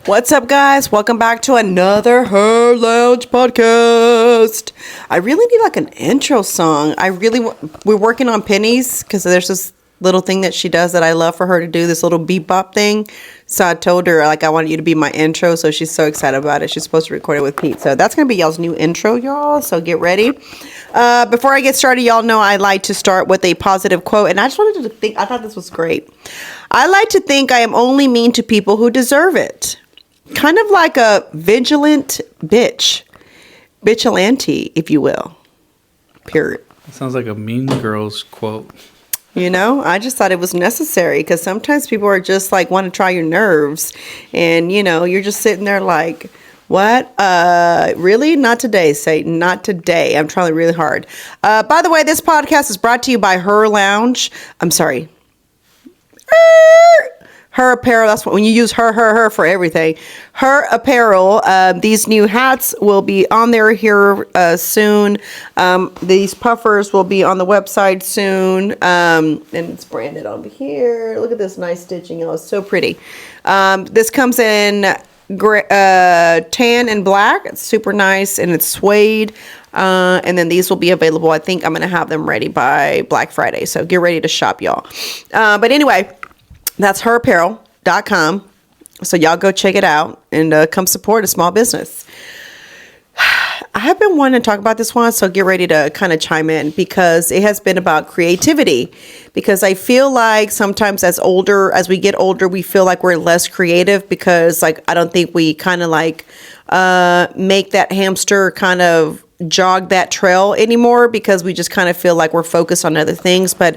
What's up, guys? Welcome back to another Herr Lounge Podcast. I really need like an intro song. We're working on Penny's because there's this little thing that she does that I love for her to do, this little bebop thing. So I told her, like, I want you to be my intro. So she's so excited about it. She's supposed to record it with Pete. So that's going to be y'all's new intro, y'all. So get ready. Before I get started, y'all know I like to start with a positive quote. And I just wanted to think, I thought this was great. I like to think I am only mean to people who deserve it. Kind of like a vigilant vigilante, if you will. Period. That sounds like a Mean Girls quote. You know, I just thought it was necessary because sometimes people are just like want to try your nerves, and you know, you're just sitting there like, what? Really? Not today, Satan. Not today. I'm trying really hard. By the way, this podcast is brought to you by Herr Lounge. I'm sorry. Her apparel. That's what when you use her for everything. Her apparel. These new hats will be on there here soon. These puffers will be on the website soon. And it's branded on here. Look at this nice stitching. Oh, it's so pretty. This comes in tan and black. It's super nice and it's suede. And then these will be available. I think I'm going to have them ready by Black Friday. So get ready to shop, y'all. But anyway. That's herapparel.com. So y'all go check it out and come support a small business. I have been wanting to talk about this one, so get ready to kind of chime in because it has been about creativity. Because I feel like sometimes as we get older, we feel like we're less creative because like I don't think we kind of like make that hamster kind of jog that trail anymore because we just kind of feel like we're focused on other things. But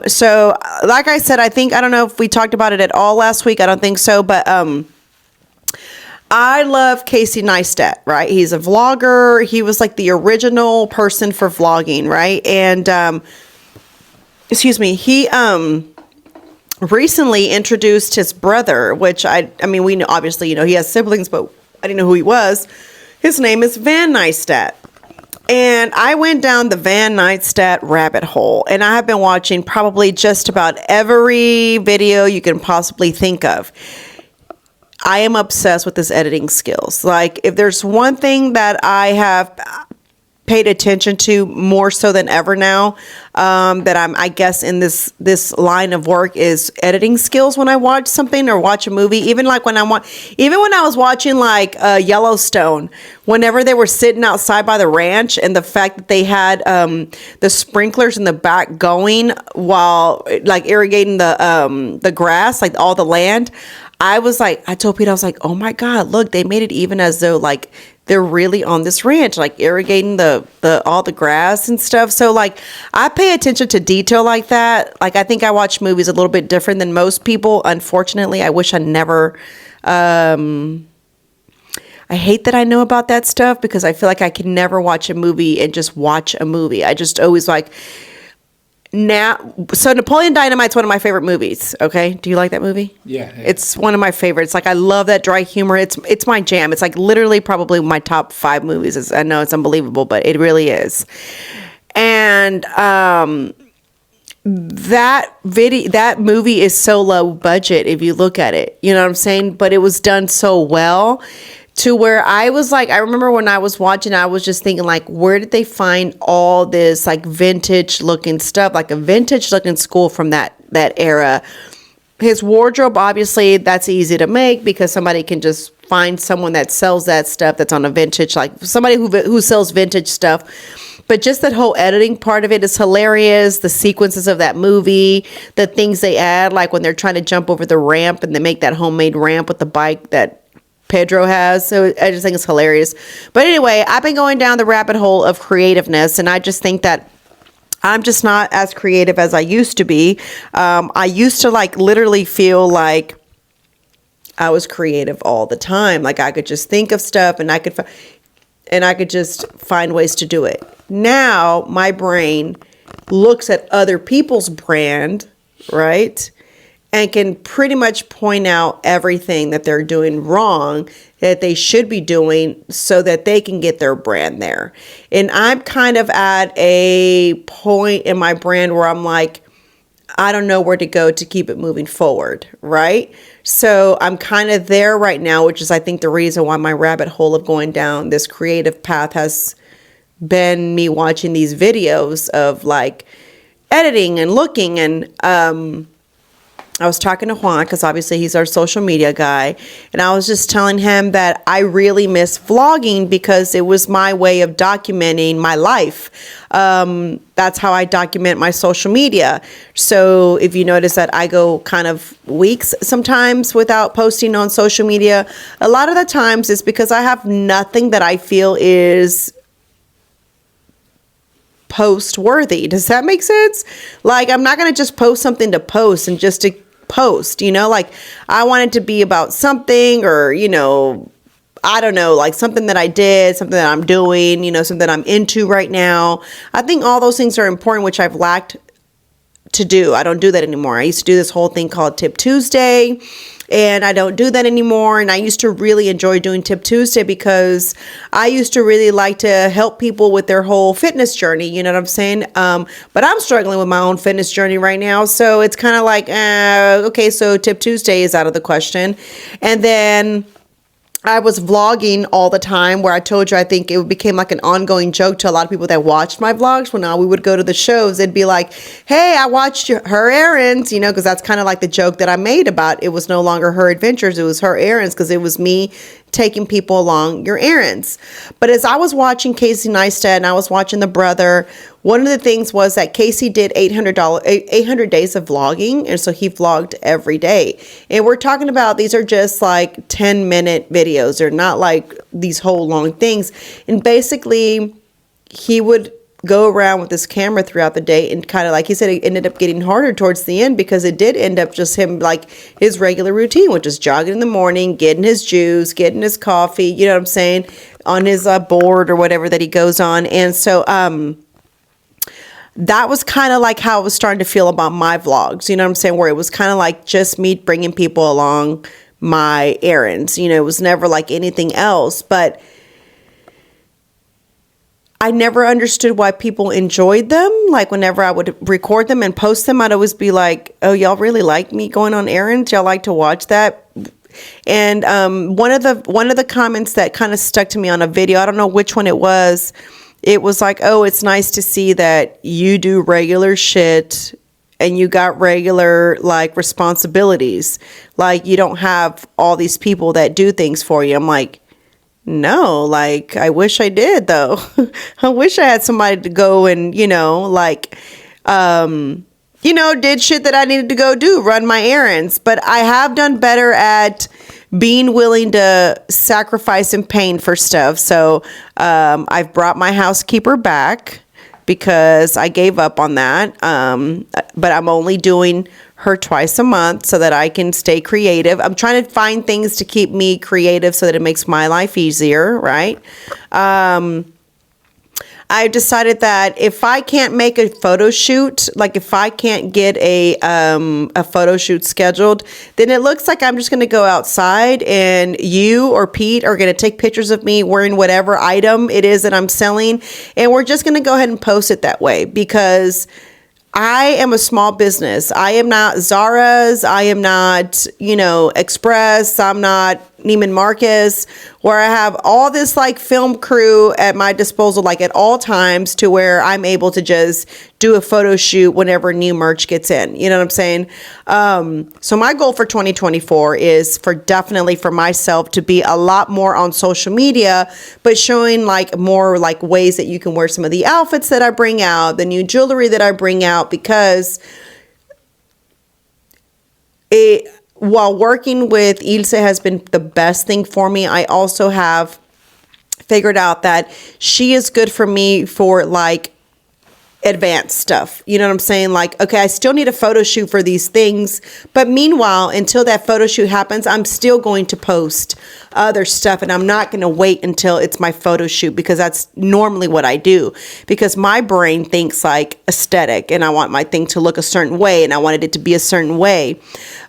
so like I said, I don't know if we talked about it at all last week. I don't think so. But I love Casey Neistat, right? He's a vlogger. He was like the original person for vlogging, right? And he recently introduced his brother, which I mean, we know, obviously, you know, he has siblings, but I didn't know who he was. His name is Van Neistat. And I went down the Van Neistat rabbit hole. And I have been watching probably just about every video you can possibly think of. I am obsessed with his editing skills. Like, if there's one thing that I have paid attention to more so than ever now, that I guess in this line of work is editing skills when I watch something or watch a movie. Even when I was watching like Yellowstone, whenever they were sitting outside by the ranch and the fact that they had the sprinklers in the back going while like irrigating the grass, like all the land. I told Pete, I was like, oh my God, look, they made it even as though like they're really on this ranch, like irrigating all the grass and stuff. So like I pay attention to detail like that. Like I think I watch movies a little bit different than most people. Unfortunately, I wish I never, I hate that I know about that stuff because I feel like I can never watch a movie and just watch a movie. I just always like, so Napoleon Dynamite's one of my favorite movies. Okay, do you like that movie? Yeah. It's one of my favorites. Like I love that dry humor. It's my jam. It's like literally probably my top 5 movies. I know it's unbelievable, but it really is. And that movie is so low budget if you look at it. You know what I'm saying? But it was done so well. To where I was like, I remember when I was watching, I was just thinking like, where did they find all this like vintage looking stuff, like a vintage looking school from that era? His wardrobe, obviously, that's easy to make because somebody can just find someone that sells that stuff that's on a vintage, like somebody who sells vintage stuff. But just that whole editing part of it is hilarious. The sequences of that movie, the things they add, like when they're trying to jump over the ramp and they make that homemade ramp with the bike that Pedro has. So I just think it's hilarious. But anyway, I've been going down the rabbit hole of creativeness, and I just think that I'm just not as creative as I used to be. I used to like literally feel like I was creative all the time. Like I could just think of stuff and I could just find ways to do it. Now my brain looks at other people's brand, right? And can pretty much point out everything that they're doing wrong that they should be doing so that they can get their brand there. And I'm kind of at a point in my brand where I'm like, I don't know where to go to keep it moving forward, right? So I'm kind of there right now, which is I think the reason why my rabbit hole of going down this creative path has been me watching these videos of like editing and looking. And I was talking to Juan because obviously he's our social media guy, and I was just telling him that I really miss vlogging because it was my way of documenting my life. That's how I document my social media. So if you notice that I go kind of weeks sometimes without posting on social media, a lot of the times it's because I have nothing that I feel is post worthy. Does that make sense? Like, I'm not going to just post something to post and just to post, like I want it to be about something, or, I don't know, like something that I did, something that I'm doing, something that I'm into right now. I think all those things are important, which I've lacked to do. I don't do that anymore. I used to do this whole thing called Tip Tuesday, and I don't do that anymore. And I used to really enjoy doing Tip Tuesday because I used to really like to help people with their whole fitness journey. You know what I'm saying? But I'm struggling with my own fitness journey right now. So it's kind of like, okay, so Tip Tuesday is out of the question. And then I was vlogging all the time, where I told you I think it became like an ongoing joke to a lot of people that watched my vlogs. When we would go to the shows, it'd be like, hey, I watched her errands, because that's kind of like the joke that I made about it was no longer her adventures. It was her errands because it was me taking people along your errands. But as I was watching Casey Neistat and I was watching the brother, one of the things was that Casey did 800 days of vlogging. And so he vlogged every day. And we're talking about, these are just like 10-minute videos. They're not like these whole long things. And basically he would go around with this camera throughout the day, and kind of like he said, it ended up getting harder towards the end because it did end up just him, like his regular routine, which is jogging in the morning, getting his juice, getting his coffee, you know what I'm saying, on his board or whatever that he goes on. And so that was kind of like how I was starting to feel about my vlogs, you know what I'm saying, where it was kind of like just me bringing people along my errands. It was never like anything else. But I never understood why people enjoyed them. Like whenever I would record them and post them, I'd always be like, oh, y'all really like me going on errands? Y'all like to watch that? And one of the comments that kind of stuck to me on a video, I don't know which one it was like, oh, it's nice to see that you do regular shit and you got regular like responsibilities. Like you don't have all these people that do things for you. I'm like, no, like, I wish I did, though. I wish I had somebody to go and, did shit that I needed to go do, run my errands. But I have done better at being willing to sacrifice and pain for stuff. So I've brought my housekeeper back because I gave up on that. But I'm only doing her twice a month so that I can stay creative. I'm trying to find things to keep me creative so that it makes my life easier, right? I decided that if I can't make a photo shoot, like if I can't get a photo shoot scheduled, then it looks like I'm just going to go outside and you or Pete are going to take pictures of me wearing whatever item it is that I'm selling. And we're just going to go ahead and post it that way because I am a small business. I am not Zara's. I am not, Express. I'm not Neiman Marcus, where I have all this like film crew at my disposal, like at all times, to where I'm able to just do a photo shoot whenever new merch gets in. You know what I'm saying? So my goal for 2024 is definitely for myself to be a lot more on social media, but showing like more like ways that you can wear some of the outfits that I bring out, the new jewelry that I bring out, because while working with Ilse has been the best thing for me, I also have figured out that she is good for me for like advanced stuff. You know what I'm saying? Like, okay, I still need a photo shoot for these things, but meanwhile, until that photo shoot happens, I'm still going to post other stuff, and I'm not going to wait until it's my photo shoot, because that's normally what I do, because my brain thinks like aesthetic, and I want my thing to look a certain way, and I wanted it to be a certain way.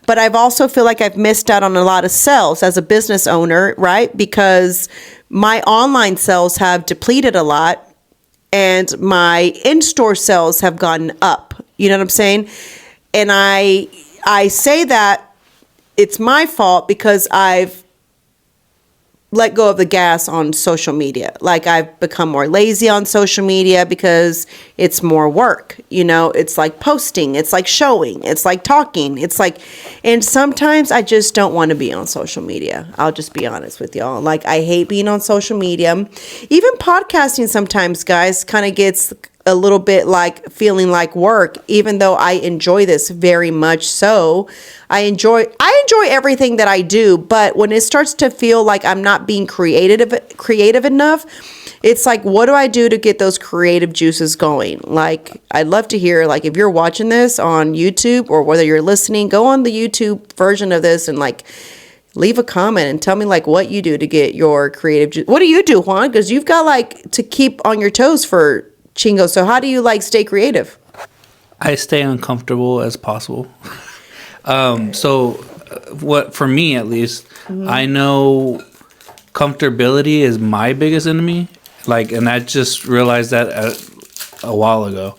But I've also feel like I've missed out on a lot of sales as a business owner, right? Because my online sales have depleted a lot, and my in-store sales have gone up. You know what I'm saying? And I say that it's my fault because I've let go of the gas on social media. Like I've become more lazy on social media because it's more work. It's like posting, it's like showing, it's like talking, it's like, and sometimes I just don't want to be on social media. I'll just be honest with y'all. Like I hate being on social media. Even podcasting sometimes, guys, kind of gets a little bit like feeling like work, even though I enjoy this very much. So I enjoy everything that I do, but when it starts to feel like I'm not being creative enough, it's like, what do I do to get those creative juices going? Like, I'd love to hear, like, if you're watching this on YouTube or whether you're listening, go on the YouTube version of this and like leave a comment and tell me like what you do to get your creative juice. What do you do, Juan? Because you've got like to keep on your toes for Chingo. So how do you like stay creative? I stay uncomfortable as possible. What for me at least, I know comfortability is my biggest enemy. Like, and I just realized that a while ago.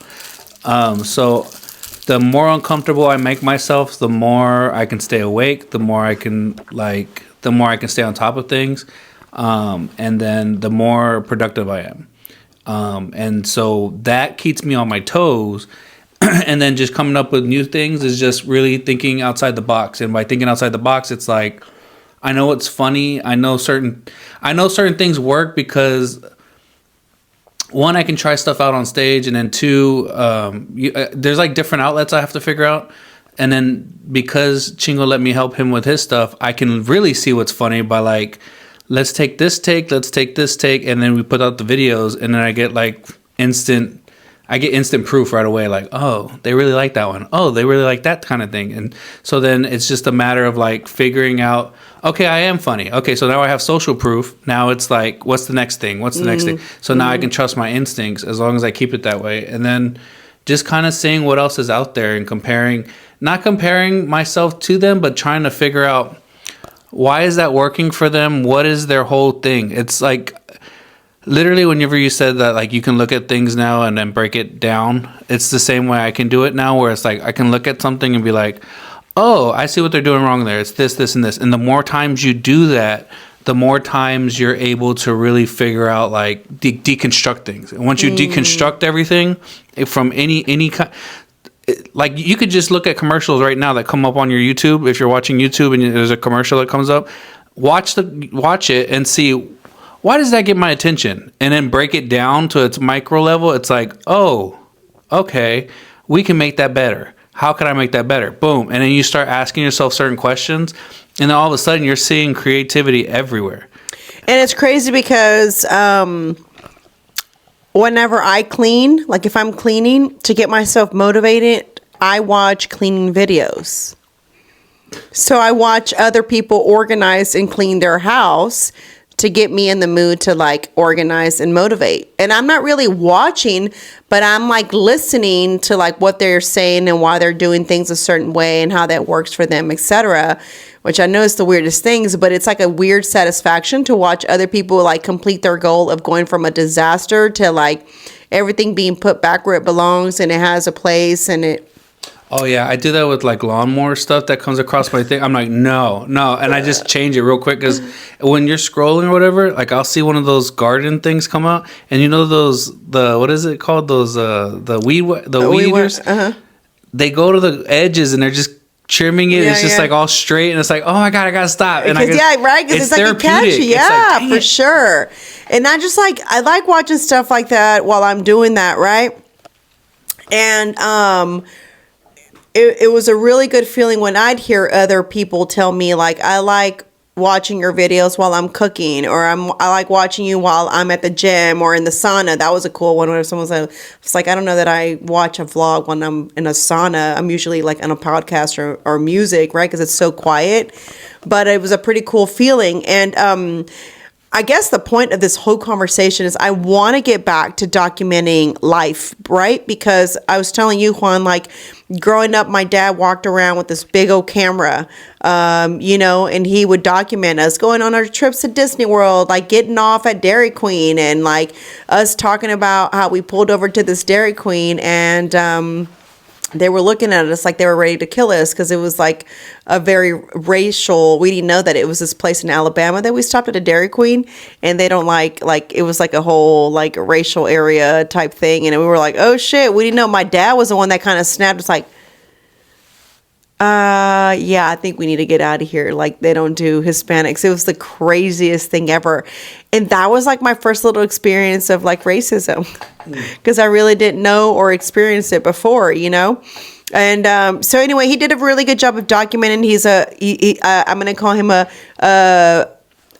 So the more uncomfortable I make myself, the more I can stay awake, the more I can stay on top of things. And then the more productive I am. And so that keeps me on my toes. And then just coming up with new things is just really thinking outside the box. And by thinking outside the box, it's like, I know it's funny. I know certain things work because one, I can try stuff out on stage. And then two, there's like different outlets I have to figure out. And then because Chingo let me help him with his stuff, I can really see what's funny by like, let's take this take, and then we put out the videos, and then I get instant proof right away, like, oh, they really like that one. Oh, they really like that kind of thing. And so then it's just a matter of like figuring out, okay, I am funny. Okay, so now I have social proof. Now it's like, what's the next thing? So now I can trust my instincts as long as I keep it that way. And then just kind of seeing what else is out there and not comparing myself to them, but trying to figure out, why is that working for them? What is their whole thing? It's like, literally, whenever you said that, like, you can look at things now and then break it down, it's the same way I can do it now, where it's like, I can look at something and be like, oh, I see what they're doing wrong there. It's this, this, and this. And the more times you do that, the more times you're able to really figure out, like, deconstruct things. And once you deconstruct everything from any kind, like, you could just look at commercials right now that come up on your YouTube. If you're watching YouTube and there's a commercial that comes up, watch it and see, why does that get my attention? And then break it down to its micro level. It's like, oh, okay, we can make that better. How can I make that better? Boom. And then you start asking yourself certain questions, and then all of a sudden you're seeing creativity everywhere. And it's crazy because whenever I clean, like if I'm cleaning to get myself motivated, I watch cleaning videos. So I watch other people organize and clean their house to get me in the mood to like organize and motivate. And I'm not really watching, but I'm like listening to like what they're saying and why they're doing things a certain way and how that works for them, etc. Which I know is the weirdest things, but it's like a weird satisfaction to watch other people like complete their goal of going from a disaster to like everything being put back where it belongs and it has a place and it. Oh, yeah. I do that with, like, lawnmower stuff that comes across my thing. I'm like, no. And I just change it real quick because when you're scrolling or whatever, like, I'll see one of those garden things come out. And you know what is it called? Those, the weed eaters? Uh-huh. They go to the edges and they're just trimming it. Yeah, it's just, like, all straight. And it's like, oh, my God, I got to stop. And Because it's like a catchy. Yeah, like, for sure. And I like watching stuff like that while I'm doing that, right? And, It was a really good feeling when I'd hear other people tell me, like, I like watching your videos while I'm cooking, or I like watching you while I'm at the gym or in the sauna. That was a cool one where someone said, it's like, I don't know that I watch a vlog when I'm in a sauna. I'm usually like on a podcast or music, right? Because it's so quiet. But it was a pretty cool feeling. And I guess the point of this whole conversation is I want to get back to documenting life, right? Because I was telling you, Juan, like growing up, my dad walked around with this big old camera, and he would document us going on our trips to Disney World, like getting off at Dairy Queen and like us talking about how we pulled over to this Dairy Queen and they were looking at us like they were ready to kill us because it was like a very racial. We didn't know that it was this place in Alabama that we stopped at a Dairy Queen, and they don't like it was like a whole like racial area type thing, and we were like, oh shit, we didn't know. My dad was the one that kind of snapped. It's like, yeah, I think we need to get out of here. Like, they don't do Hispanics. It was the craziest thing ever. And that was like my first little experience of like racism, because I really didn't know or experience it before, you know? And so anyway, he did a really good job of documenting. I'm going to call him a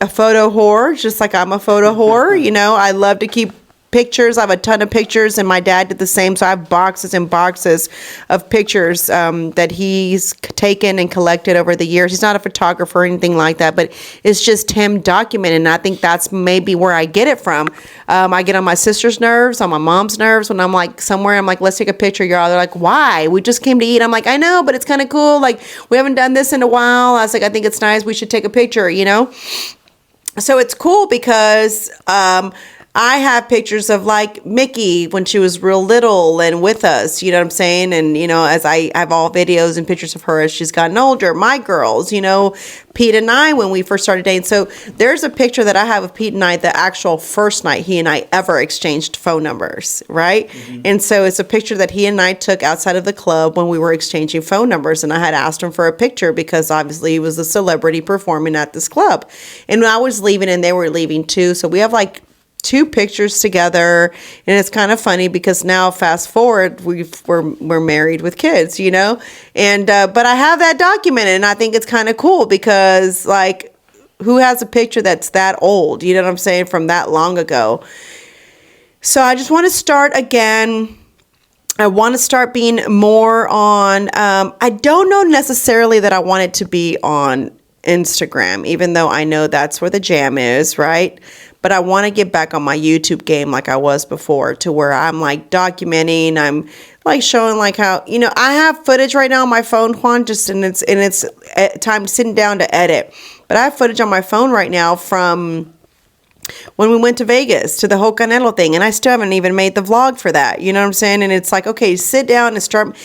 photo whore, just like I'm a photo whore. You know, I love to keep pictures. I have a ton of pictures, and my dad did the same. So I have boxes and boxes of pictures that he's taken and collected over the years. He's not a photographer or anything like that, but it's just him documenting. And I think that's maybe where I get it from. I get on my sister's nerves, on my mom's nerves when I'm like somewhere. I'm like, let's take a picture, y'all. They're like, why? We just came to eat. I'm like, I know, but it's kind of cool. Like, we haven't done this in a while. I was like, I think it's nice. We should take a picture, you know? So it's cool because I have pictures of like Mickey when she was real little and with us, you know what I'm saying? And, you know, as I have all videos and pictures of her as she's gotten older, my girls, you know, Pete and I, when we first started dating. So there's a picture that I have of Pete and I, the actual first night he and I ever exchanged phone numbers, right? Mm-hmm. And so it's a picture that he and I took outside of the club when we were exchanging phone numbers. And I had asked him for a picture because obviously he was a celebrity performing at this club. And I was leaving and they were leaving too. So we have like 2 pictures together, and it's kind of funny because now fast forward we're married with kids, you know, and but I have that documented, and I think it's kind of cool because like, who has a picture that's that old, you know what I'm saying, from that long ago? So I just want to start again. I want to start being more on I don't know necessarily that I want it to be on Instagram, even though I know that's where the jam is, right? But I want to get back on my YouTube game like I was before, to where I'm like documenting, I'm like showing like how, you know, I have footage right now on my phone, Juan, just and it's time sitting down to edit. But I have footage on my phone right now from when we went to Vegas to the whole Canelo thing, and I still haven't even made the vlog for that. You know what I'm saying? And it's like, okay, sit down and start.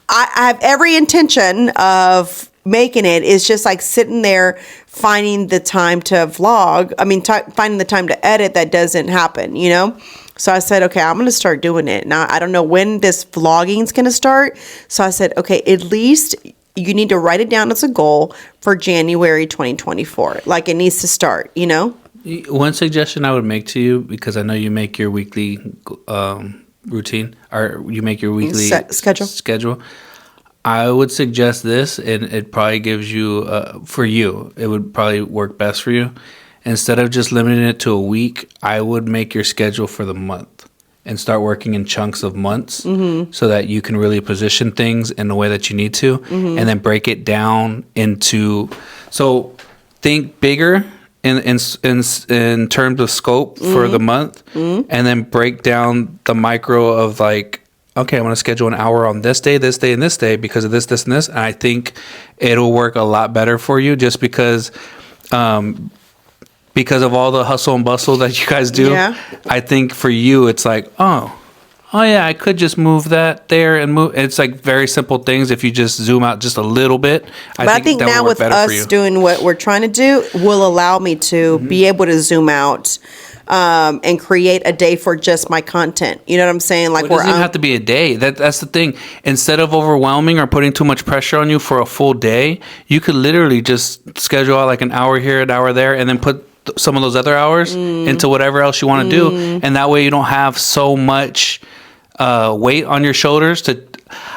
I have every intention of making it. Is just like sitting there finding the time to vlog. I mean, finding the time to edit. That doesn't happen, you know? So I said, okay, I'm going to start doing it. Now, I don't know when this vlogging is going to start. So I said, okay, at least you need to write it down as a goal for January 2024. Like, it needs to start, you know? One suggestion I would make to you, because I know you make your weekly routine, or you make your weekly schedule. I would suggest this, and it probably gives you, for you, it would probably work best for you. Instead of just limiting it to a week, I would make your schedule for the month and start working in chunks of months, mm-hmm. so that you can really position things in the way that you need to, mm-hmm. and then break it down into, so think bigger in terms of scope, mm-hmm. for the month, mm-hmm. and then break down the micro of like, okay, I'm going to schedule an hour on this day, and this day because of this, and this. And I think it'll work a lot better for you, just because of all the hustle and bustle that you guys do. Yeah. I think for you, it's like, oh yeah, I could just move that there and move. It's like very simple things. If you just zoom out just a little bit, I think now with us doing what we're trying to do will allow me to, mm-hmm. be able to zoom out. And create a day for just my content. You know what I'm saying? Like, it doesn't even have to be a day. That's the thing. Instead of overwhelming or putting too much pressure on you for a full day, you could literally just schedule out like an hour here, an hour there, and then put some of those other hours into whatever else you want to do. And that way you don't have so much weight on your shoulders to,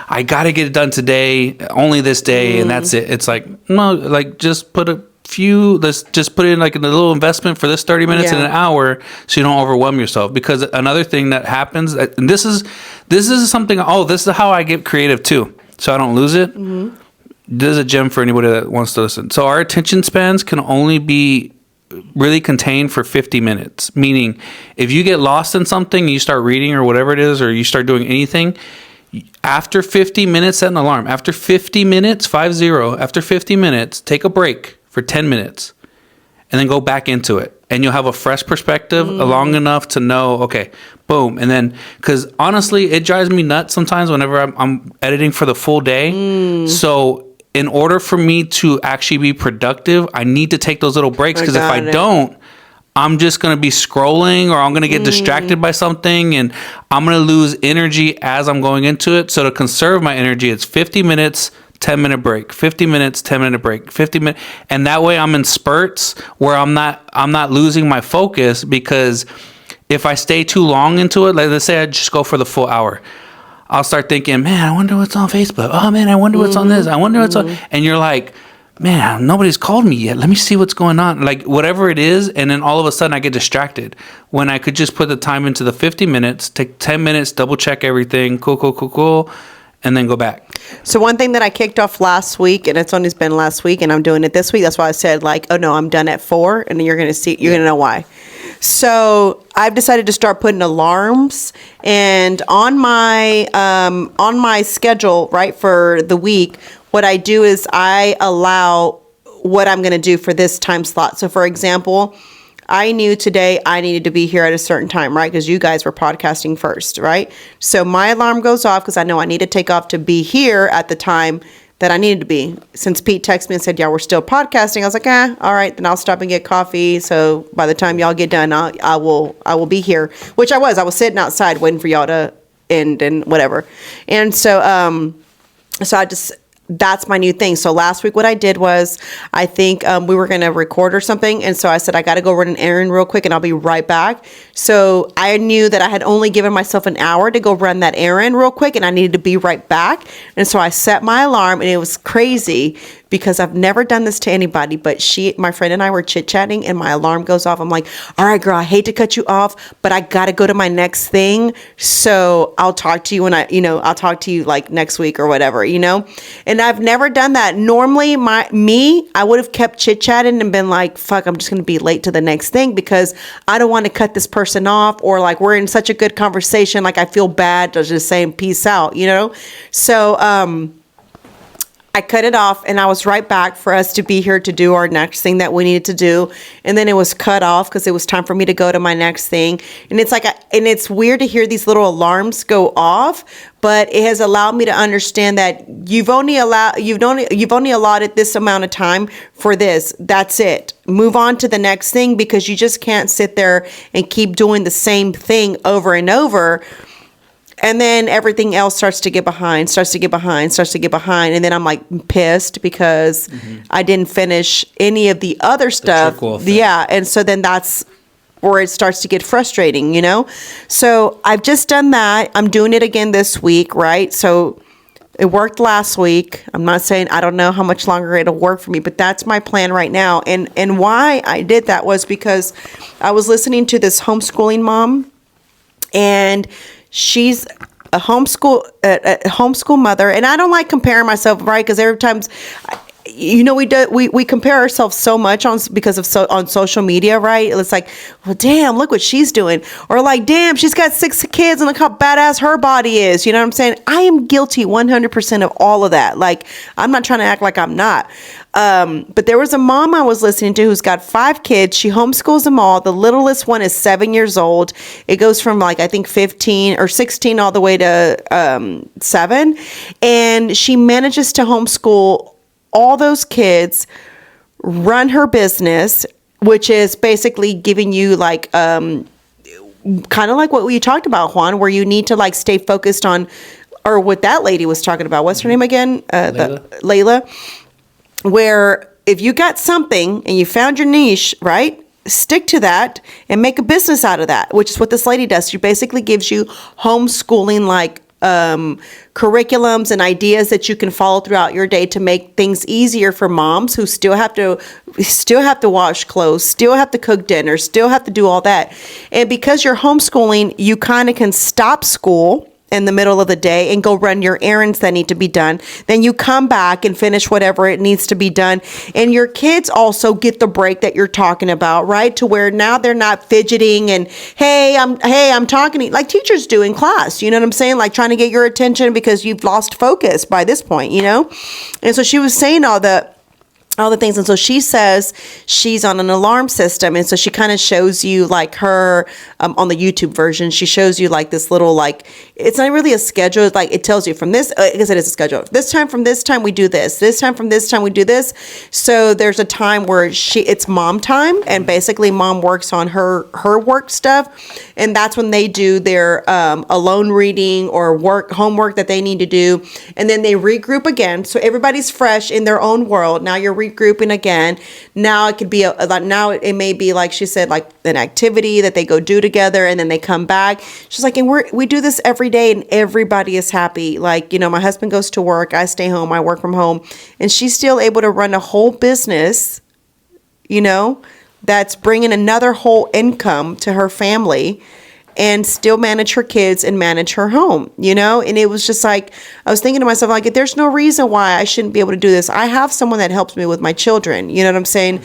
I got to get it done today, only this day, and that's it. It's like, no, like, just let's just put in like a little investment for this 30 minutes and an hour, so you don't overwhelm yourself. Because another thing that happens, and this is something, this is how I get creative too, so I don't lose it. Mm-hmm. This is a gem for anybody that wants to listen. So our attention spans can only be really contained for 50 minutes. Meaning, if you get lost in something, you start reading or whatever it is, or you start doing anything, after 50 minutes, set an alarm. After 50 minutes, 50, after 50 minutes, take a break for 10 minutes, and then go back into it. and you'll have a fresh perspective long enough to know, okay, boom. And then, because honestly, it drives me nuts sometimes whenever I'm editing for the full day. So in order for me to actually be productive, I need to take those little breaks, because if I don't, I'm just going to be scrolling, or I'm going to get distracted by something, and I'm going to lose energy as I'm going into it. So to conserve my energy, it's 50 minutes, 10-minute break, 50 minutes, 10-minute break, 50 minutes. And that way I'm in spurts where I'm not losing my focus, because if I stay too long into it, like let's say I just go for the full hour, I'll start thinking, man, I wonder what's on Facebook. Oh man, I wonder what's on this. I wonder what's on, and you're like, man, nobody's called me yet. Let me see what's going on. Like whatever it is. And then all of a sudden I get distracted when I could just put the time into the 50 minutes, take 10 minutes, double check everything. Cool. And then go back. So one thing that I kicked off last week, and it's only been last week, and I'm doing it this week. That's why I said like, oh no, I'm done at 4, and you're going to know why. So I've decided to start putting alarms, and on my schedule, right, for the week, what I do is I allow what I'm going to do for this time slot. So for example, I knew today I needed to be here at a certain time, right? Because you guys were podcasting first, right? So my alarm goes off because I know I need to take off to be here at the time that I needed to be. Since Pete texted me and said, yeah, we're still podcasting, I was like, all right, then I'll stop and get coffee. So by the time y'all get done, I will be here, which I was sitting outside waiting for y'all to end and whatever. And so, that's my new thing. So last week what I did was, I think we were going to record or something. And so I said, I got to go run an errand real quick and I'll be right back. So I knew that I had only given myself an hour to go run that errand real quick, and I needed to be right back. And so I set my alarm, and it was crazy because I've never done this to anybody, but my friend and I were chit-chatting, and my alarm goes off. I'm like, all right, girl, I hate to cut you off, but I got to go to my next thing. So I'll talk to you when I'll talk to you like next week or whatever, and I've never done that. Normally I would have kept chit-chatting and been like, fuck, I'm just going to be late to the next thing because I don't want to cut this person off, or like we're in such a good conversation. Like I feel bad just saying peace out, So, I cut it off, and I was right back for us to be here to do our next thing that we needed to do. And then it was cut off because it was time for me to go to my next thing. And it's like, and it's weird to hear these little alarms go off, but it has allowed me to understand that you've only allotted this amount of time for this. That's it. Move on to the next thing, because you just can't sit there and keep doing the same thing over and over. And then everything else starts to get behind. And then I'm like pissed because I didn't finish any of the other stuff. Yeah. And so then that's where it starts to get frustrating, So I've just done that. I'm doing it again this week, right? So it worked last week. I'm not saying I don't know how much longer it'll work for me, but that's my plan right now. And why I did that was because I was listening to this homeschooling mom, and she's a homeschool mother, and I don't like comparing myself, right? Because every time, we compare ourselves so much on social media, right? It's like, well, damn, look what she's doing, or like, damn, she's got 6 kids, and look how badass her body is. You know what I'm saying? I am guilty 100% of all of that. Like, I'm not trying to act like I'm not. But there was a mom I was listening to who's got 5 kids. She homeschools them all. The littlest one is 7 years old. It goes from like, I think 15 or 16 all the way to 7. And she manages to homeschool all those kids, run her business, which is basically giving you like, kind of like what we talked about, Juan, where you need to like stay focused on, or what that lady was talking about. What's her name again? Layla. Where if you got something and you found your niche, right? Stick to that and make a business out of that, which is what this lady does. She basically gives you homeschooling like curriculums and ideas that you can follow throughout your day to make things easier for moms who still have to wash clothes, still have to cook dinner, still have to do all that. And because you're homeschooling, you kind of can stop school in the middle of the day and go run your errands that need to be done. Then you come back and finish whatever it needs to be done. And your kids also get the break that you're talking about, right? To where now they're not fidgeting and, hey, I'm talking to you, like teachers do in class. You know what I'm saying? Like trying to get your attention because you've lost focus by this point, And so she was saying all that. all the things. And so she says she's on an alarm system. And so she kind of shows you like her on the YouTube version. She shows you like this little, like, it's not really a schedule. It's like it tells you from this, I guess it is a schedule. This time from this time we do this. This time from this time we do this. So there's a time where it's mom time, and basically mom works on her work stuff. And that's when they do their alone reading or homework that they need to do. And then they regroup again. So everybody's fresh in their own world. Now you're regrouping again. Now it could be now it may be like she said, like an activity that they go do together, and then they come back. She's like, and we do this every day, and everybody is happy. Like, my husband goes to work, I stay home, I work from home, and she's still able to run a whole business, that's bringing another whole income to her family, and still manage her kids and manage her home, And it was just like, I was thinking to myself, like, there's no reason why I shouldn't be able to do this. I have someone that helps me with my children. You know what I'm saying?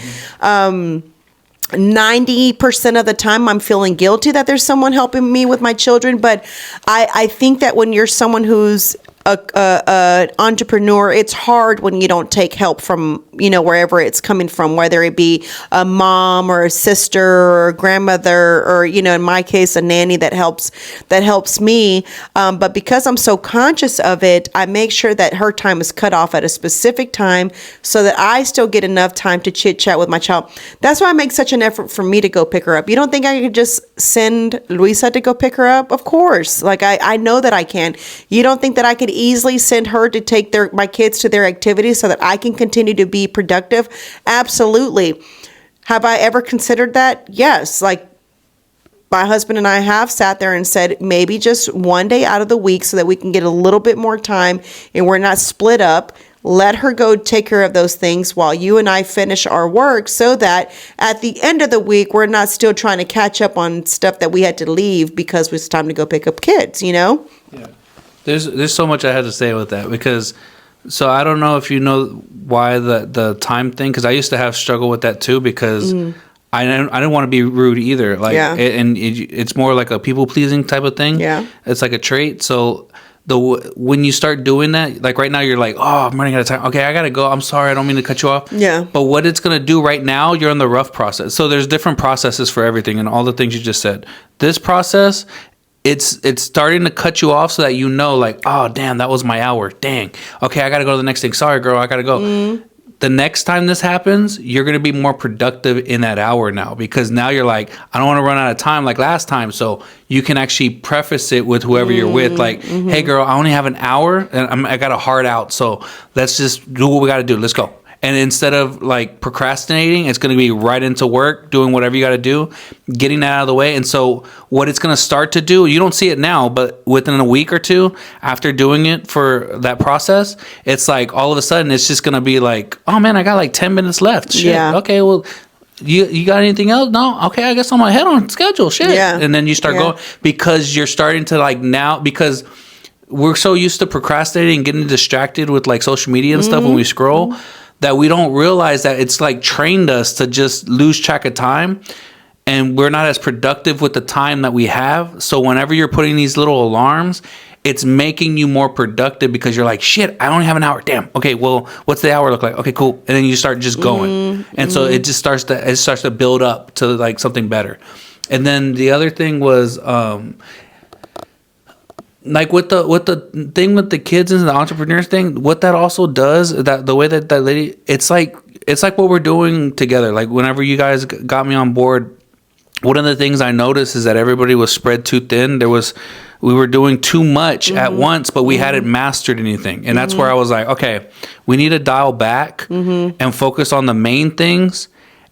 90% of the time I'm feeling guilty that there's someone helping me with my children. But I think that when you're someone who's a entrepreneur, it's hard when you don't take help from, wherever it's coming from, whether it be a mom or a sister or a grandmother, or, in my case, a nanny that helps me. But because I'm so conscious of it, I make sure that her time is cut off at a specific time so that I still get enough time to chit chat with my child. That's why I make such an effort for me to go pick her up. You don't think I could just send Luisa to go pick her up? Of course. Like, I know that I can. You don't think that I could easily send her to take my kids to their activities so that I can continue to be productive? Absolutely. Have I ever considered that? Yes. Like, my husband and I have sat there and said, maybe just one day out of the week so that we can get a little bit more time and we're not split up. Let her go take care of those things while you and I finish our work, so that at the end of the week, we're not still trying to catch up on stuff that we had to leave because it was time to go pick up kids, Yeah. There's so much I had to say with that, because so I don't know if you know why the time thing, because I used to have struggle with that too, because I didn't want to be rude either. Like, it's more like a people pleasing type of thing. Yeah, it's like a trait. So when you start doing that, like right now, you're like, oh, I'm running out of time. Okay, I gotta go. I'm sorry, I don't mean to cut you off. Yeah. But what it's gonna do right now, you're in the rough process. So there's different processes for everything, and all the things you just said. This process, it's starting to cut you off so that like, oh, damn, that was my hour. Dang. Okay, I got to go to the next thing. Sorry, girl, I got to go. The next time this happens, you're going to be more productive in that hour now, because now you're like, I don't want to run out of time like last time. So you can actually preface it with whoever you're with. Like, hey, girl, I only have an hour and I got a hard out. So let's just do what we got to do. Let's go. And instead of like procrastinating, it's going to be right into work, doing whatever you got to do, getting that out of the way. And so what it's going to start to do, you don't see it now, but within a week or two after doing it for that process, it's like all of a sudden it's just going to be like, oh man, I got like 10 minutes left. Shit. Yeah. Okay, well, you got anything else? No? Okay, I guess I'm ahead on schedule. Shit. Yeah. And then you start going, because you're starting to like now, because we're so used to procrastinating and getting distracted with like social media and stuff when we scroll, that we don't realize that it's like trained us to just lose track of time, and we're not as productive with the time that we have. So whenever you're putting these little alarms, it's making you more productive, because you're like, shit, I only have an hour. Damn. Okay, well, what's the hour look like? Okay, cool. And then you start just going. And so it just starts to build up to like something better. And then the other thing was like with the thing with the kids and the entrepreneurs thing, what that also does, that the way that lady, it's like what we're doing together. Like whenever you guys got me on board, one of the things I noticed is that everybody was spread too thin. We were doing too much at once, but we hadn't mastered anything. And that's where I was like, okay, we need to dial back and focus on the main things.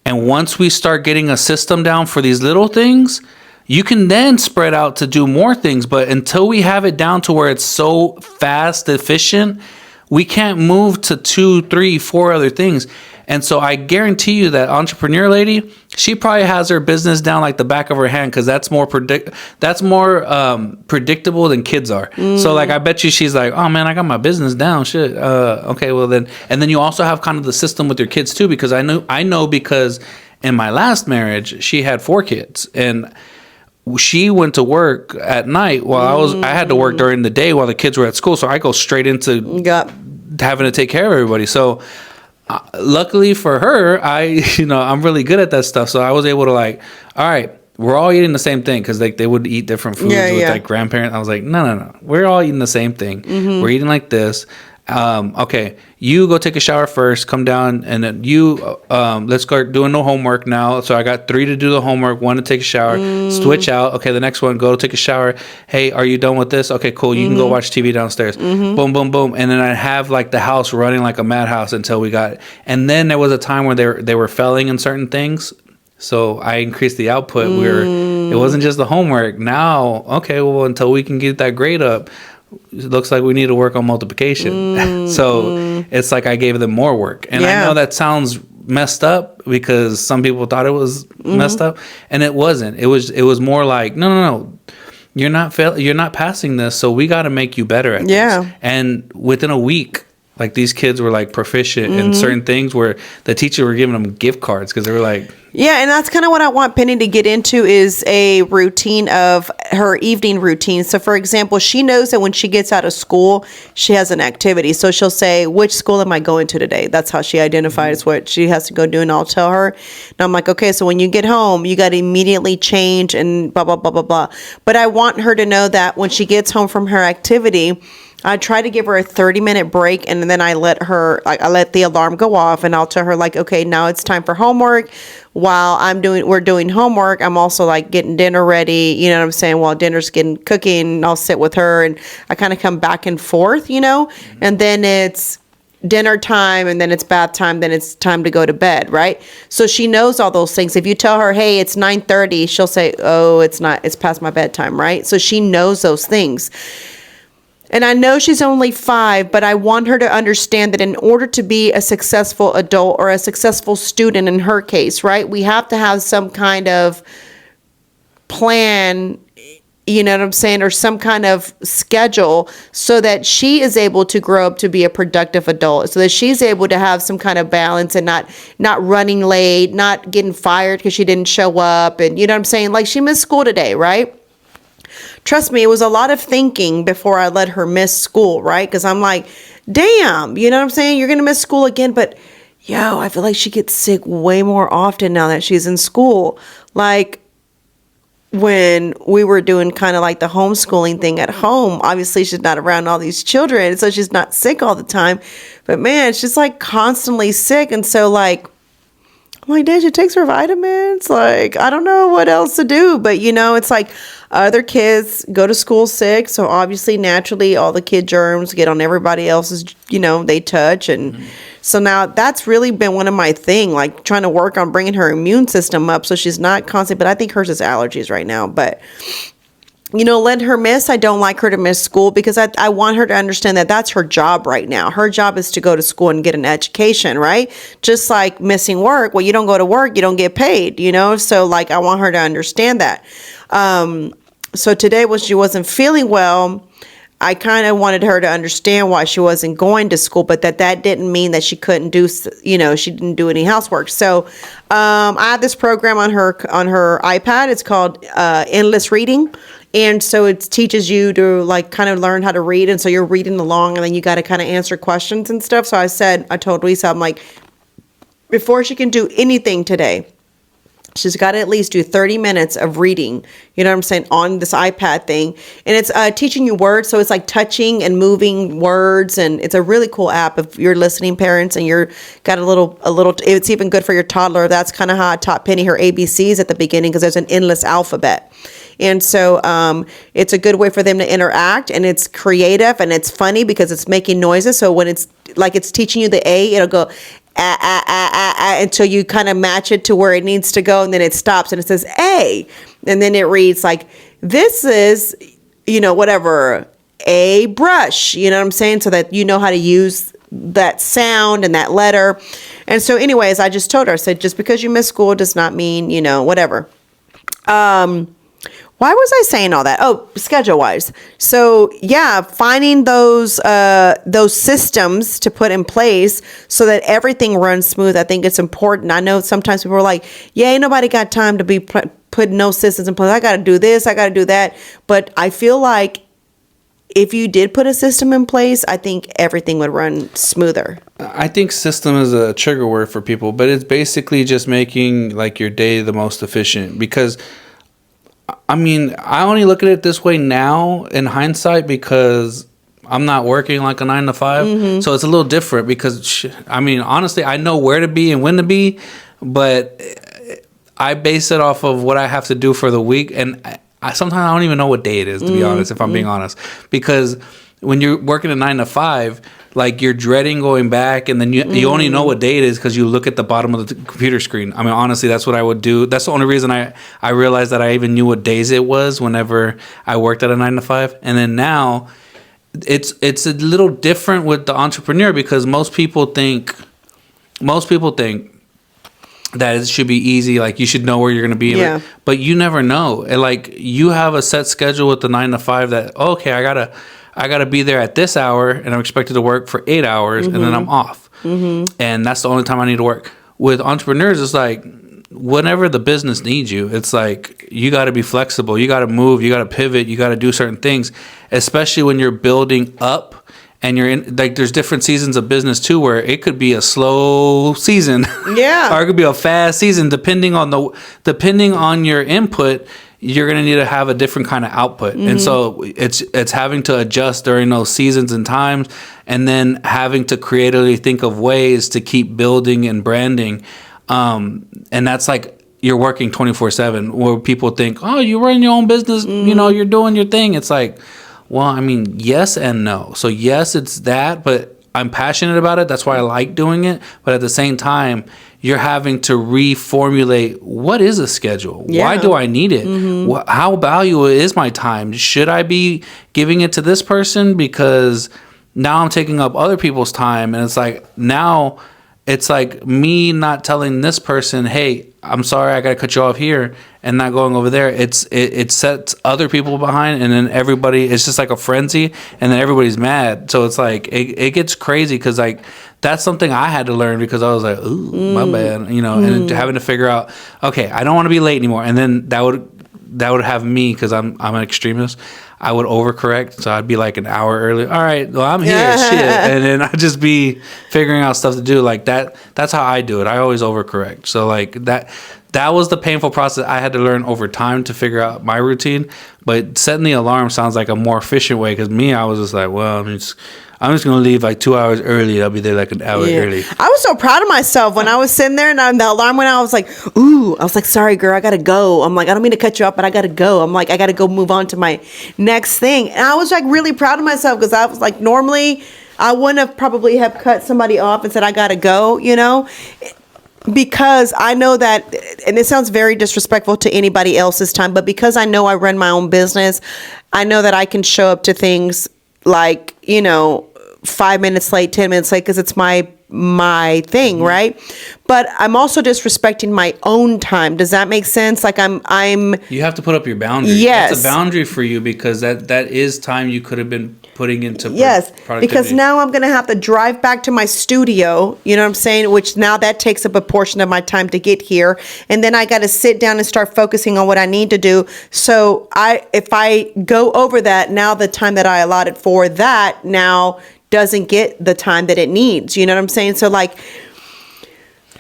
And once we start getting a system down for these little things, you can then spread out to do more things. But until we have it down to where it's so fast, efficient, we can't move to 2, 3, 4 other things. And so I guarantee you that entrepreneur lady, she probably has her business down like the back of her hand, because that's more predictable than kids are. So like I bet you she's like, oh man, I got my business down. Shit. Okay, well then, and then you also have kind of the system with your kids too, because I know because in my last marriage she had 4 kids, and she went to work at night while I had to work during the day while the kids were at school. So I go straight into having to take care of everybody. So luckily for her, I'm really good at that stuff. So I was able to like, all right, we're all eating the same thing, because like they would eat different foods with like grandparents. I was like, no, we're all eating the same thing. We're eating like this. Okay, you go take a shower first, come down, and then you let's start doing the homework now. So I got 3 to do the homework, 1 to take a shower, switch out. Okay, the next one, go take a shower. Hey, are you done with this? Okay, cool, you can go watch TV downstairs. Boom, boom, boom. And then I have like the house running like a madhouse until we got it. And then there was a time where they were failing in certain things, so I increased the output. It wasn't just the homework. Now, okay, well, until we can get that grade up, it looks like we need to work on multiplication. So it's like I gave them more work. And I know that sounds messed up, because some people thought it was messed up, and it wasn't. It was more like, no. You're not passing this, so we got to make you better at this. And within a week, like these kids were like proficient in certain things, where the teacher were giving them gift cards, because they were like, yeah, and that's kind of what I want Penny to get into, is a routine of her evening routine. So, for example, she knows that when she gets out of school, she has an activity. So she'll say, which school am I going to today? That's how she identifies what she has to go do, and I'll tell her. And I'm like, okay, so when you get home, you got to immediately change and blah, blah, blah, blah, blah. But I want her to know that when she gets home from her activity, I try to give her a 30-minute break, and then I let the alarm go off, and I'll tell her like, okay, now it's time for homework. While we're doing homework, I'm also like getting dinner ready. You know what I'm saying? While dinner's cooking, I'll sit with her, and I kind of come back and forth, and then it's dinner time, and then it's bath time, then it's time to go to bed, right? So she knows all those things. If you tell her, hey, it's 9:30, she'll say, oh, it's not, it's past my bedtime, right? So she knows those things. And I know she's only 5, but I want her to understand that in order to be a successful adult, or a successful student in her case, right, we have to have some kind of plan, you know what I'm saying, or some kind of schedule, so that she is able to grow up to be a productive adult, so that she's able to have some kind of balance, and not running late, not getting fired because she didn't show up. And you know what I'm saying? Like, she missed school today, right? Trust me, it was a lot of thinking before I let her miss school, right? Because I'm like, damn, you know what I'm saying? You're going to miss school again. But, I feel like she gets sick way more often now that she's in school. Like, when we were doing kind of like the homeschooling thing at home, obviously she's not around all these children, so she's not sick all the time. But, man, she's like constantly sick. And so, like, I'm like, Dad, she takes her vitamins. Like, I don't know what else to do. But, it's like other kids go to school sick. So obviously, naturally, all the kid germs get on everybody else's, they touch. And so now that's really been one of my thing, like trying to work on bringing her immune system up so she's not constantly. But I think hers is allergies right now. But let her miss. I don't like her to miss school, because I want her to understand that that's her job right now. Her job is to go to school and get an education, right? Just like missing work. Well, you don't go to work, you don't get paid, So like, I want her to understand that. So today when she wasn't feeling well, I kind of wanted her to understand why she wasn't going to school, but that didn't mean that she couldn't do, she didn't do any housework. So I have this program on her iPad. It's called Endless Reading. And so it teaches you to like kind of learn how to read. And so you're reading along, and then you got to kind of answer questions and stuff. So I told Lisa, I'm like, before she can do anything today, she's got to at least do 30 minutes of reading, you know what I'm saying, on this iPad thing. And it's teaching you words. So it's like touching and moving words. And it's a really cool app if you're listening, parents, and you're got a little, it's even good for your toddler. That's kind of how I taught Penny her ABCs at the beginning, because there's an endless alphabet. And so it's a good way for them to interact, and it's creative, and it's funny because it's making noises. So when it's like it's teaching you the A, it'll go until you kind of match it to where it needs to go, and then it stops and it says A, and then it reads like, this is, whatever, a brush, you know what I'm saying? So that you know how to use that sound and that letter. And so anyways, I just told her, I said, just because you miss school does not mean, whatever. Why was I saying all that? Oh, schedule-wise. So, yeah, finding those systems to put in place so that everything runs smooth, I think it's important. I know sometimes people are like, yeah, ain't nobody got time to be putting no systems in place. I got to do this, I got to do that. But I feel like if you did put a system in place, I think everything would run smoother. I think system is a trigger word for people, but it's basically just making like your day the most efficient. Because I mean, I only look at it this way now in hindsight because I'm not working like a 9 to 5. So it's a little different because I mean, honestly, I know where to be and when to be, but I base it off of what I have to do for the week. And sometimes I don't even know what day it is, to be honest, if I'm being honest. Because when you're working a 9 to 5, like you're dreading going back, and then you only know what day it is because you look at the bottom of the computer screen. I mean, honestly, that's what I would do. That's the only reason I realized that I even knew what days it was whenever I worked at a 9 to 5. And then now it's a little different with the entrepreneur because most people think that it should be easy, like you should know where you're going to be. Yeah. But you never know. And like you have a set schedule with the 9 to 5 that, okay, I gotta be there at this hour, and I'm expected to work for 8 hours, and then I'm off. And that's the only time I need to work. With entrepreneurs, it's like whenever the business needs you, it's like you got to be flexible. You got to move. You got to pivot. You got to do certain things, especially when you're building up. And you're in, like, there's different seasons of business too, where it could be a slow season, Yeah. or it could be a fast season, depending on your input. You're gonna need to have a different kind of output, and so it's having to adjust during those seasons and times, and then having to creatively think of ways to keep building and branding, and that's like you're working 24/7. Where people think, oh, you run your own business, you know, you're doing your thing. It's like, well, I mean, yes and no. So yes, it's that, but I'm passionate about it. That's why I like doing it. But at the same time, you're having to reformulate what is a schedule? Yeah. Why do I need it? How valuable is my time? Should I be giving it to this person? Because now I'm taking up other people's time. And it's like, now it's like me not telling this person, hey, I'm sorry, I got to cut you off here, and not going over there. It sets other people behind, and then everybody, it's just like a frenzy, and then everybody's mad. So it's like, it gets crazy because like, that's something I had to learn because I was like, ooh, my bad, you know, and having to figure out, okay, I don't want to be late anymore. And then that would have me, because I'm an extremist, I would overcorrect, so I'd be like an hour early. All right, well, I'm here, shit, and then I'd just be figuring out stuff to do like that. That's how I do it. I always overcorrect. So like that was the painful process I had to learn over time to figure out my routine. But setting the alarm sounds like a more efficient way, because me, I was just like, well, I'm just going to leave like 2 hours early. I'll be there like an hour early. I was so proud of myself when I was sitting there and the alarm went out. I was like, ooh, I was like, sorry, girl, I got to go. I'm like, I don't mean to cut you off, but I got to go. I'm like, I got to go move on to my next thing. And I was like really proud of myself, because I was like, normally I wouldn't have probably have cut somebody off and said, I got to go, you know, because I know that, and it sounds very disrespectful to anybody else's time, but because I know I run my own business, I know that I can show up to things like, you know, 5 minutes late, 10 minutes late, because it's my thing, right? But I'm also disrespecting my own time. Does that make sense? Like I'm You have to put up your boundary. Yes. That's a boundary for you, because that is time you could have been putting into productivity. Because now I'm going to have to drive back to my studio, you know what I'm saying? Which now that takes up a portion of my time to get here. And then I got to sit down and start focusing on what I need to do. So if I go over that, now the time that I allotted for that now doesn't get the time that it needs. You know what I'm saying? So like,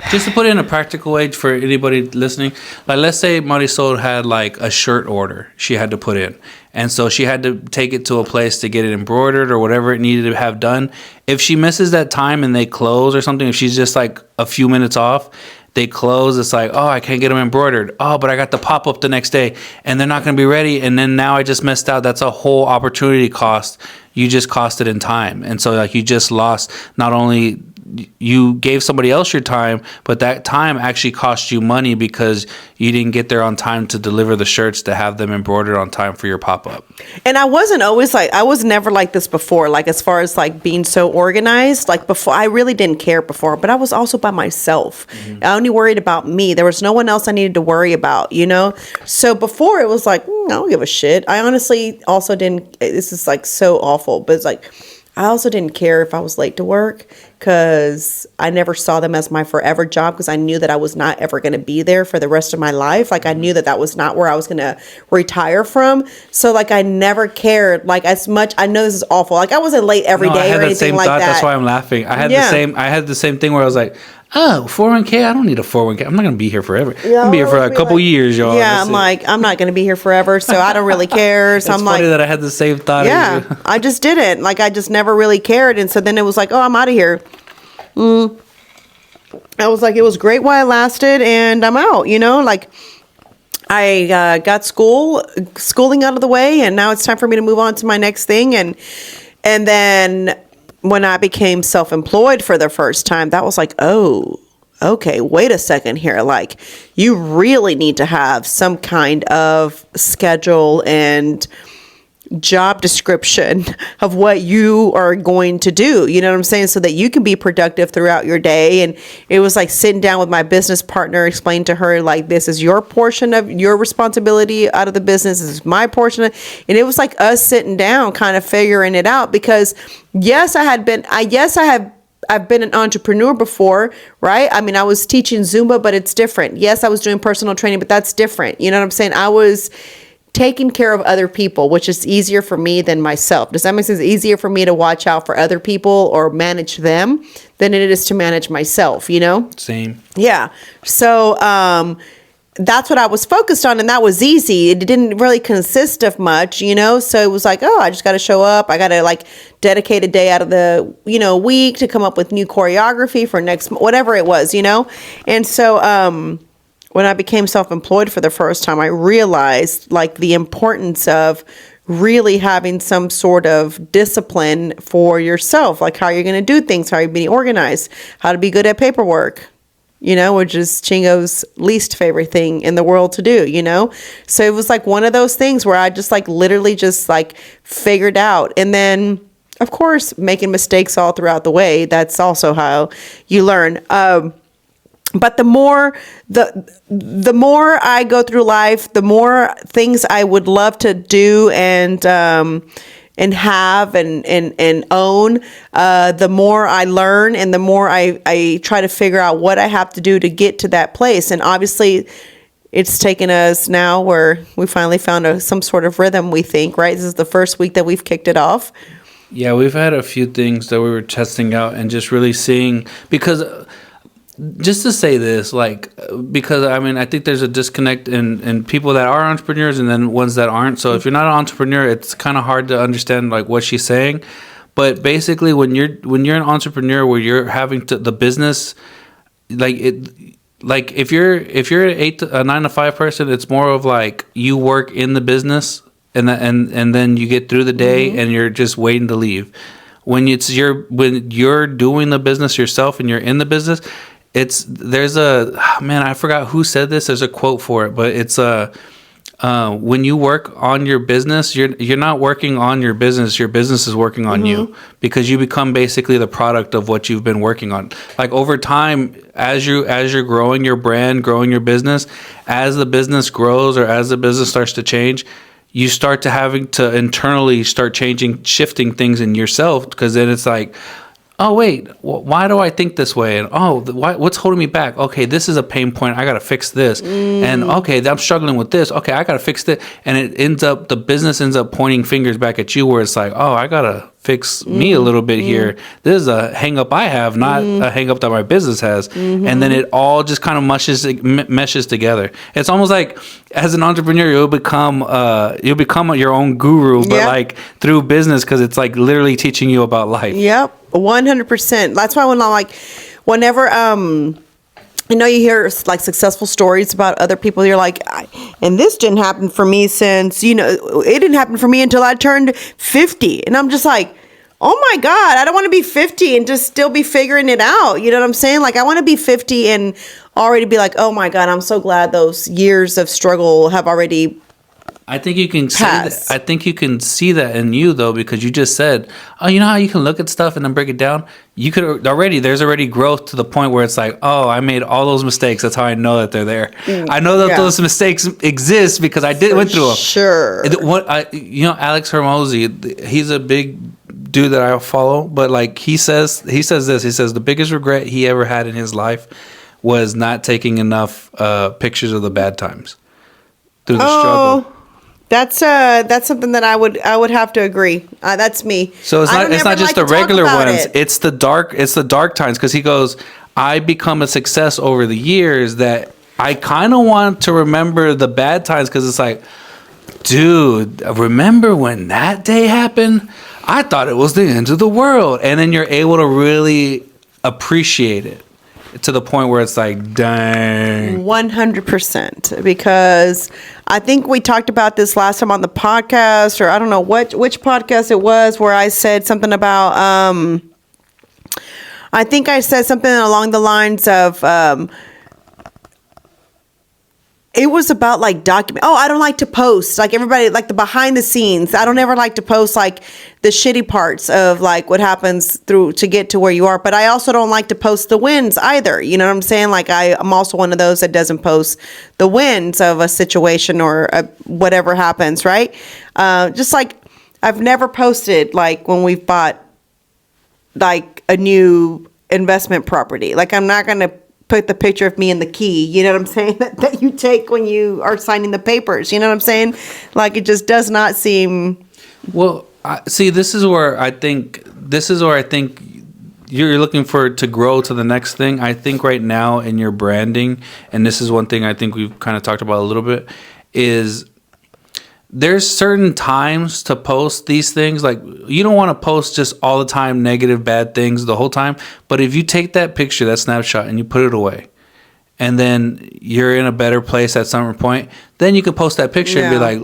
just to put it in a practical way for anybody listening, like let's say Marisol had like a shirt order she had to put in. And so she had to take it to a place to get it embroidered or whatever it needed to have done. If she misses that time and they close or something, if she's just like a few minutes off, they close, it's like, oh, I can't get them embroidered. Oh, but I got the pop-up the next day and they're not going to be ready. And then now I just missed out. That's a whole opportunity cost. You just cost it in time. And so like you just lost, not only you gave somebody else your time, but that time actually cost you money because you didn't get there on time to deliver the shirts to have them embroidered on time for your pop-up. And I was never like this before, like as far as like being so organized. Like before, I really didn't care before, but I was also by myself. I only worried about me. There was no one else I needed to worry about, you know? So before it was like, I don't give a shit. I honestly also didn't, this is like so awful, but it's like, I also didn't care if I was late to work because I never saw them as my forever job because I knew that I was not ever going to be there for the rest of my life. Like I knew that that was not where I was going to retire from. So like I never cared like as much. I know this is awful. Like I wasn't late every day or anything like that. That's why I'm laughing. I had the same thing where I was like, oh, 401k? I don't need a 401k. I'm not going to be here forever. I'm going to be here for a couple years, y'all. Yeah, I'm like, I'm not going to be here forever, so I don't really care. So I'm like, funny that I had the same thought. Yeah, I just didn't. Like, I just never really cared. And so then it was like, oh, I'm out of here. I was like, it was great while it lasted, and I'm out, you know? Like, I got schooling out of the way, and now it's time for me to move on to my next thing. And then when I became self-employed for the first time, that was like, oh, okay, wait a second here. Like, you really need to have some kind of schedule and job description of what you are going to do. You know what I'm saying? So that you can be productive throughout your day. And it was like sitting down with my business partner, explain to her, like, this is your portion of your responsibility out of the business. This is my portion. And it was like us sitting down, kind of figuring it out because I've been an entrepreneur before, right? I mean, I was teaching Zumba, but it's different. Yes, I was doing personal training, but that's different. You know what I'm saying? I was taking care of other people, which is easier for me than myself. Does that make sense? It's easier for me to watch out for other people or manage them than it is to manage myself, you know? Same. Yeah. So, that's what I was focused on, and that was easy. It didn't really consist of much, you know? So it was like, oh, I just got to show up. I got to like dedicate a day out of the, week to come up with new choreography for next, whatever it was, you know? And so, when I became self-employed for the first time, I realized like the importance of really having some sort of discipline for yourself, like how you're going to do things, how you're being organized, how to be good at paperwork, which is Chingo's least favorite thing in the world to do, So it was like one of those things where I just like literally just like figured out. And then, of course, making mistakes all throughout the way. That's also how you learn. But the more I go through life, the more things I would love to do and have and own, the more I learn and the more I try to figure out what I have to do to get to that place. And obviously, it's taken us now where we finally found some sort of rhythm, we think, right? This is the first week that we've kicked it off. Yeah, we've had a few things that we were testing out and just really seeing, because just to say this, because I mean, I think there's a disconnect in people that are entrepreneurs and then ones that aren't. So if you're not an entrepreneur, it's kind of hard to understand like what she's saying. But basically, when you're an entrepreneur, where you're having the business, if you're a 9 to 5 person, it's more of like you work in the business and then you get through the day and you're just waiting to leave. When you're doing the business yourself and you're in the business, I forgot who said this. There's a quote for it, but it's when you work on your business, you're not working on your business is working on you, because you become basically the product of what you've been working on. Like over time, as you're growing your brand, growing your business, as the business grows or as the business starts to change, you start to having to internally start shifting things in yourself, because then it's like, oh, wait, why do I think this way? And what's holding me back? Okay, this is a pain point. I got to fix this. And okay, I'm struggling with this. Okay, I got to fix this. And the business ends up pointing fingers back at you, where it's like, oh, I got to fix me a little bit here. This is a hang up I have, not a hang up that my business has. And then it all just kind of meshes together. It's almost like as an entrepreneur, you'll become your own guru, but like through business, because it's like literally teaching you about life. Yep. 100%. That's why whenever you hear like successful stories about other people, you're like, and this didn't happen for me since, it didn't happen for me until I turned 50. And I'm just like, oh my God, I don't want to be 50 and just still be figuring it out. You know what I'm saying? Like, I want to be 50 and already be like, oh my God, I'm so glad those years of struggle have already I think you can see that. I think you can see that in you, though, because you just said, oh, you know how you can look at stuff and then break it down? You could there's already growth to the point where it's like, oh, I made all those mistakes. That's how I know that they're there. I know that those mistakes exist because I went through them. Sure. Alex Hermosi, he's a big dude that I follow, but like he says this. He says the biggest regret he ever had in his life was not taking enough pictures of the bad times through the struggle. That's something that I would have to agree. That's me. So it's not just the regular ones. It's the dark times, because he goes, I become a success over the years that I kind of want to remember the bad times, because it's like, dude, remember when that day happened? I thought it was the end of the world. And then you're able to really appreciate it to the point where it's like, dang. 100%. Because I think we talked about this last time on the podcast, or I don't know which podcast it was, where I said something about, I think I said something along the lines of, it was about like document. Oh, I don't like to post like everybody, like the behind the scenes. I don't ever like to post like the shitty parts of like what happens through to get to where you are. But I also don't like to post the wins either. You know what I'm saying? Like I'm also one of those that doesn't post the wins of a situation or whatever happens. Right? Just like I've never posted like when we've bought like a new investment property. Like I'm not gonna put the picture of me in the key, you know what I'm saying, that you take when you are signing the papers, you know what I'm saying? Like it just does not seem. Well, this is where I think you're looking for to grow to the next thing. I think right now in your branding, and this is one thing I think we've kind of talked about a little bit, is there's certain times to post these things. Like you don't want to post just all the time negative, bad things the whole time. But if you take that picture, that snapshot, and you put it away, and then you're in a better place at some point, then you can post that picture and be like,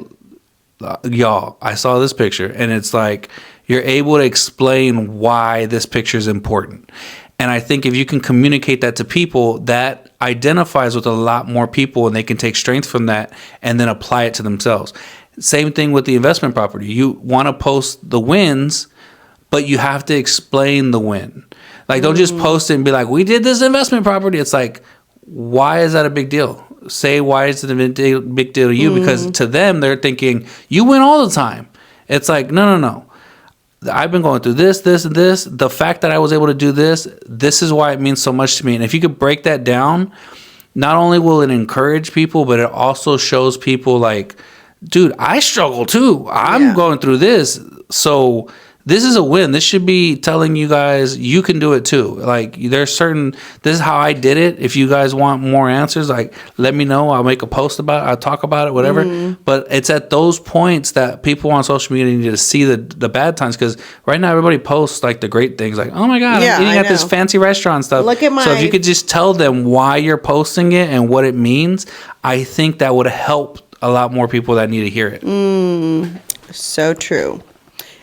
y'all, I saw this picture. And it's like you're able to explain why this picture is important. And I think if you can communicate that to people, that identifies with a lot more people, and they can take strength from that and then apply it to themselves. Same thing with the investment property. You want to post the wins, but you have to explain the win. Like, don't just post it and be like, we did this investment property. It's like, why is that a big deal? Say, why is it a big deal to you? Because to them, they're thinking, you win all the time. It's like, no. I've been going through this, and this. The fact that I was able to do this is why it means so much to me. And if you could break that down, not only will it encourage people, but it also shows people like, dude, I struggle too. I'm going through this. So this is a win. This should be telling you guys you can do it too. Like this is how I did it. If you guys want more answers, like let me know. I'll make a post about it. I'll talk about it, whatever. But it's at those points that people on social media need to see the bad times, because right now everybody posts like the great things, like, oh my God, I'm eating at this fancy restaurant stuff. Look at So if you could just tell them why you're posting it and what it means, I think that would help a lot more people that need to hear it. So true.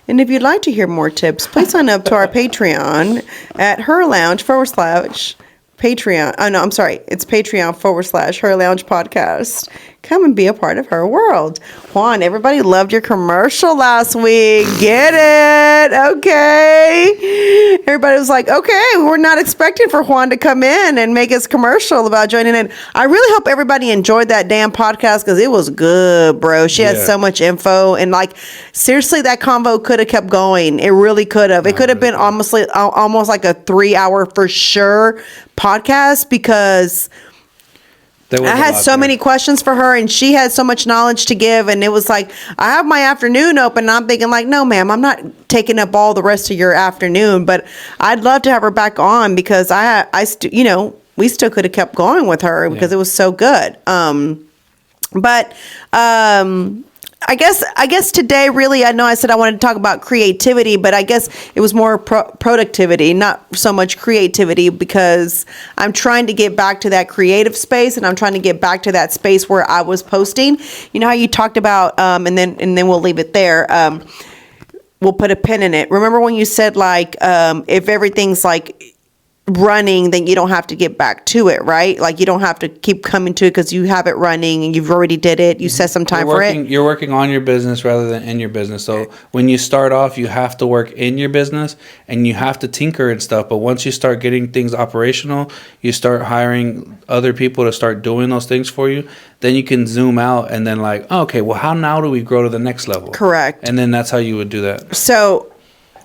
And if you'd like to hear more tips, please sign up to our Patreon at Herr Lounge /Patreon. Oh, no, I'm sorry. It's Patreon /Herr Lounge Podcast. Come and be a part of her world. Juan, everybody loved your commercial last week. Get it? Okay. Everybody was like, okay, we're not expecting for Juan to come in and make his commercial about joining in. I really hope everybody enjoyed that damn podcast, because it was good, bro. She had so much info. And like, seriously, that convo could have kept going. It really could have. It could have been almost like a 3-hour for sure podcast, because I had so many questions for her, and she had so much knowledge to give. And it was like, I have my afternoon open, and I'm thinking like, no, ma'am, I'm not taking up all the rest of your afternoon, but I'd love to have her back on, because we still could have kept going with her because it was so good. I guess today, really, I know I said I wanted to talk about creativity, but I guess it was more productivity, not so much creativity, because I'm trying to get back to that creative space, and I'm trying to get back to that space where I was posting. You know how you talked about, and then we'll leave it there. We'll put a pin in it. Remember when you said like, if everything's like running, then you don't have to get back to it, right? Like you don't have to keep coming to it because you have it running and you've already did it. You set some time for it. You're working on your business rather than in your business. So when you start off, you have to work in your business and you have to tinker and stuff. But once you start getting things operational, you start hiring other people to start doing those things for you. Then you can zoom out and then like, oh, okay, well, how now do we grow to the next level? Correct. And then that's how you would do that. So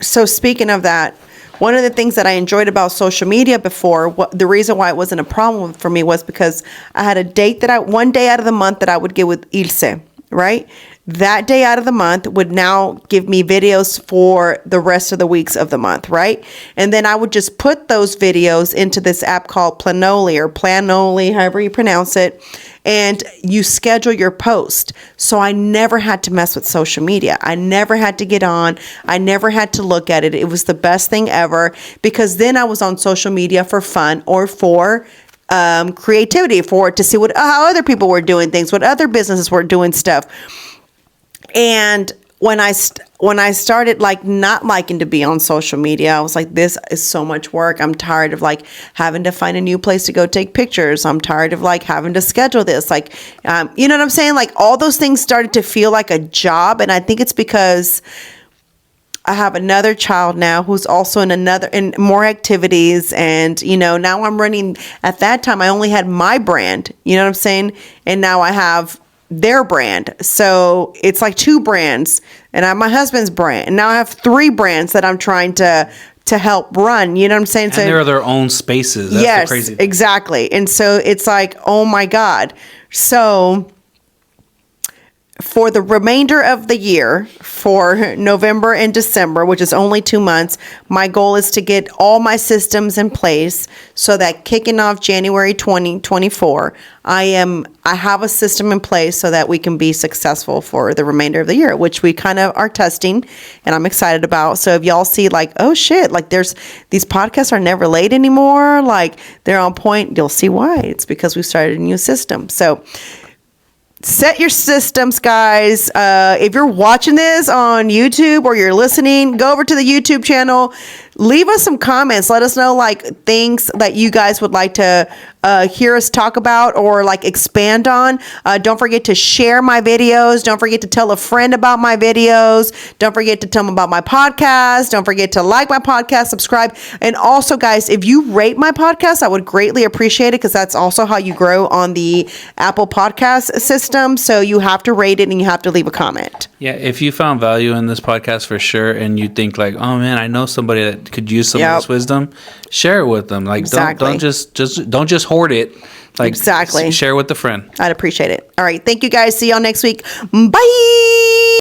So speaking of that, one of the things that I enjoyed about social media before, the reason why it wasn't a problem for me was because I had a date one day out of the month that I would get with Ilse, right? That day out of the month would now give me videos for the rest of the weeks of the month, right? And then I would just put those videos into this app called Planoly, however you pronounce it. And you schedule your post. So I never had to mess with social media. I never had to get on. I never had to look at it. It was the best thing ever, because then I was on social media for fun or for creativity, to see how other people were doing things, what other businesses were doing stuff. And when I started like not liking to be on social media, I was like, this is so much work. I'm tired of like having to find a new place to go take pictures. I'm tired of like having to schedule this. Like, you know what I'm saying? Like all those things started to feel like a job. And I think it's because I have another child now who's also in more activities. And, now I'm running. At that time, I only had my brand, you know what I'm saying? And now I have their brand. So it's like 2 brands, and I have my husband's brand, and now I have 3 brands that I'm trying to help run. You know what I'm saying? And they're their own spaces. That's yes, the crazy thing. Exactly. And so it's like, oh my God. So for the remainder of the year, for November and December, which is only 2 months, my goal is to get all my systems in place so that kicking off January 2024, I have a system in place so that we can be successful for the remainder of the year, which we kind of are testing, and I'm excited about. So if y'all see like, oh shit, like these podcasts are never late anymore, like they're on point, you'll see why. It's because we started a new system. So set your systems, guys. If you're watching this on YouTube or you're listening, go over to the YouTube channel. Leave us some comments. Let us know like things that you guys would like to hear us talk about or like expand on. Don't forget to share my videos. Don't forget to tell a friend about my videos. Don't forget to tell them about my podcast. Don't forget to like my podcast, subscribe. And also, guys, if you rate my podcast, I would greatly appreciate it, because that's also how you grow on the Apple Podcast system. So you have to rate it and you have to leave a comment. Yeah, if you found value in this podcast for sure, and you think like, oh man, I know somebody that could use some of this wisdom, share it with them. Like, don't just hoard it. Like, exactly. Share with a friend. I'd appreciate it. All right, thank you guys. See y'all next week. Bye.